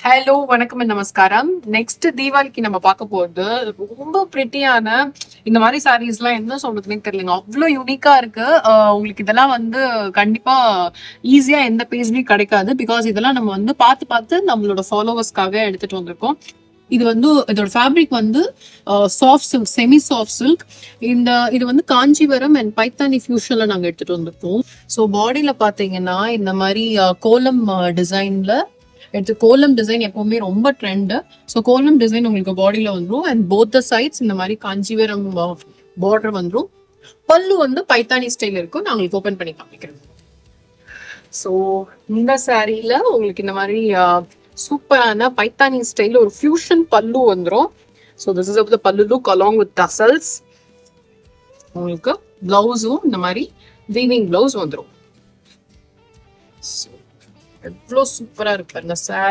Hello வணக்கம் and நமஸ்காரம். Next தீபாவளிக்கு நம்ம பார்க்க போறது ரொம்ப பிரிட்டியான இந்த மாதிரி சாரீஸ் எல்லாம் என்ன சொல்றதுன்னே தெரியலங்க. அவ்வளோ யூனிக்கா இருக்கு. உங்களுக்கு இதெல்லாம் வந்து கண்டிப்பா ஈஸியா எந்த பேஜ்லயும் கிடைக்காது. பிகாஸ் இதெல்லாம் நம்ம வந்து பார்த்து பார்த்து நம்மளோட ஃபாலோவர்ஸ்க்காக எடுத்துட்டு வந்திருக்கோம். இது வந்து இதோட ஃபேப்ரிக் வந்து soft silk, semi soft silk. இது வந்து காஞ்சிபுரம் அண்ட் பைத்தானி ஃபியூஷன்ல நாங்க எடுத்துட்டு வந்திருக்கோம். ஸோ பாடியில பாத்தீங்கன்னா இந்த மாதிரி கோலம் டிசைன்ல கோலம் டிசைன் எப்பவுமே ரொம்ப ட்ரெண்ட். ஸோ கோலம் டிசைன் உங்களுக்கு பாடியில வந்துடும் அண்ட் போத் த சைட்ஸ் இந்த மாதிரி காஞ்சிபுரம் பார்டர் வந்துடும். பல்லு வந்து பைத்தானி ஸ்டைல் இருக்கும். நான் உங்களுக்கு ஓபன் பண்ணி காமிக்கிறேன். ஸோ இந்த சாரீல உங்களுக்கு இந்த மாதிரி சூப்பரான பைத்தானி ஸ்டைல் ஒரு ஃபியூஷன் பல்லு வந்துடும். ஸோ திஸ் இஸ் த பல்லு லுக் அலாங் வித் டசல்ஸ். உங்களுக்கு பிளவுஸும் இந்த மாதிரி வீவிங் பிளவுஸ் வந்துடும். எவ்வளோ சூப்பரா இருக்கு பாருங்க சாரி.